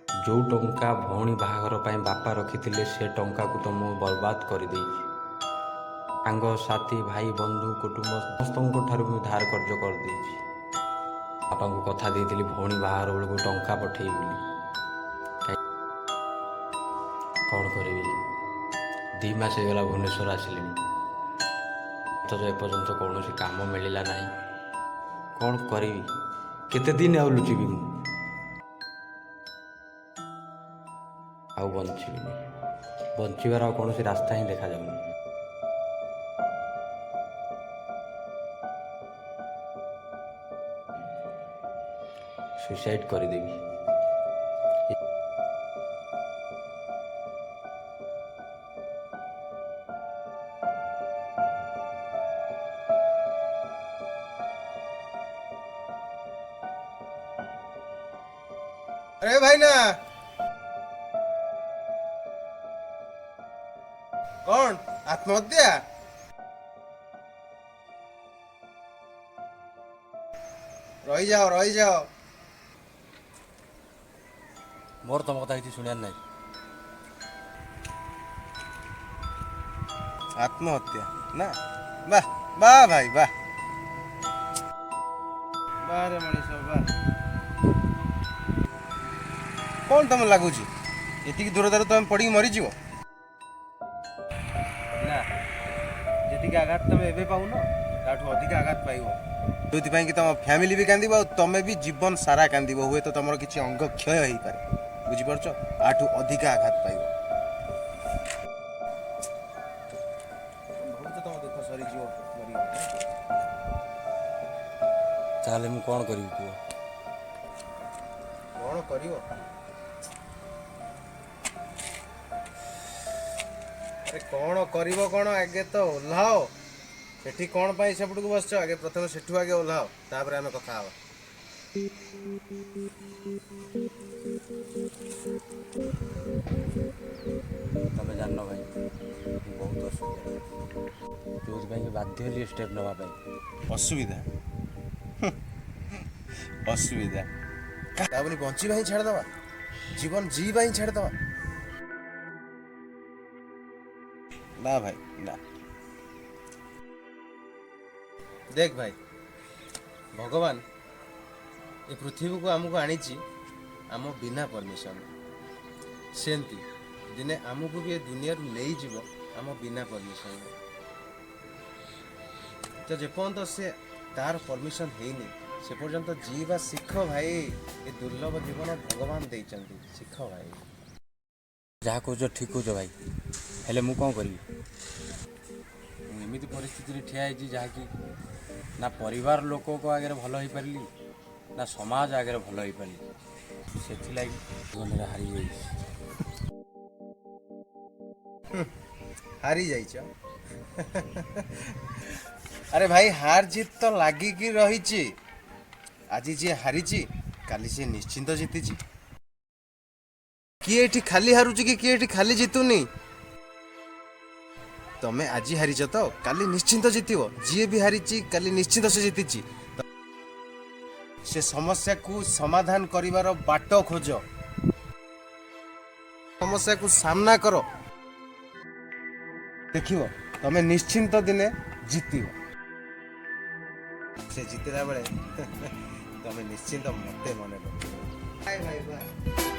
ଯେଉଁ ଟଙ୍କା ଭଉଣୀ ବାହାଘର ପାଇଁ ବାପା ରଖିଥିଲେ ସେ ଟଙ୍କାକୁ ତ ମୁଁ ବର୍ବାଦ କରିଦେଇଛି। ସାଙ୍ଗସାଥି ଭାଇ ବନ୍ଧୁ କୁଟୁମ୍ବ ସମସ୍ତଙ୍କ ଠାରୁ ମୁଁ ଧାର କର୍ଜ କରିଦେଇଛି। ବାପାଙ୍କୁ କଥା ଦେଇଥିଲି ଭଉଣୀ ବାହାଘର ବେଳକୁ ଟଙ୍କା ପଠେଇବି ବୋଲି। କ'ଣ କରିବି, 2 ମାସ ହେଇଗଲା ଭୁବନେଶ୍ୱର ଆସିଲିଣି, ଅଥଚ ଏପର୍ଯ୍ୟନ୍ତ କୌଣସି କାମ ମିଳିଲା ନାହିଁ। କ'ଣ କରିବି, କେତେ ଦିନ ଆଉ ଲୁଚିବି ମୁଁ? ଆଉ ବଞ୍ଚିବିନି, ବଞ୍ଚିବାର ଆଉ କୌଣସି ରାସ୍ତା ହିଁ ଦେଖାଯାଉନି। ସୁଇସାଇଡ୍ କରିଦେବି। अरे भाई ना कौन आत्महत्या? रही जाओ मोर तुम कथा किसी शुणियार नहीं। आत्महत्या ना? वाह वाह भाई वाह, बारे मनीष वाह। कौन तुम लगुच ये दूरदार तुम पड़ी मरीज ना? जी आघात तुम एवं पाऊन ताठू अधिक आघात पाइब, जो कि तुम फैमिली भी कांद तुम्हें भी जीवन सारा कांद हुए तो तुम किसी अंग क्षय हो पारे, बुझीपार आठू अधिक आघात पाइब। तुम दुख सरी ताहले मु कौन करिବି कुह? कौन करियो? अरे कौन करिवो कौन, आगे तो ओह्लाओ सेठी कौन पाई सेपट को बसछ, आगे प्रथम सेठू आगे ओह्लाओ तापर आमे कथा हवा। तमें जान भाई बहुत असुविधा, जो बाध्य हेली स्टेप नापी। असुविधा असुविधा ताबनी बंची भाई छाड़ दवा, जीवन जी भाई छाड़ दवा ना भाई ना। देख भाई, भगवान ये पृथ्वी को आमको आनी आम बिना परमिशन, सेमती दिने आमको भी ये दुनिया नहीं जीव आम बिना परमिशन। तो जेपर्यंत से तार परमिशन है से पर्यंत जीवा शिख भाई, ये दुर्लभ जीवन भगवान देइचंती, शिख भाई। जहाँ कह ठीक कह भाई, हेले मु कौन करी? एमती परिस्थिति ठिया जहाँकि ना परिवार लोक को आगे भल हो पारि ना समाज आगे भल हो पारि, से जीवन हारी जाइए। हारी जाइछ? अरे भाई हार जीत तो लागिकी रही, आज जी हारी काली से निश्चिंत जीति। किए एठी खाली हारुची कि किए एठी खाली जीतुनी? तमे आज हारिच तो काली निश्चिंत जीतिबो, जी भी हारिची काली निश्चिंत से जीतिची। से समस्या को समाधान करिवार बाट खोज, समस्या को सामना करो, देखिबो तमे निश्चिंत दिने जीतिबो। से जीतला बेले तमे निश्चिंत मते मने रखो। Bye bye bye.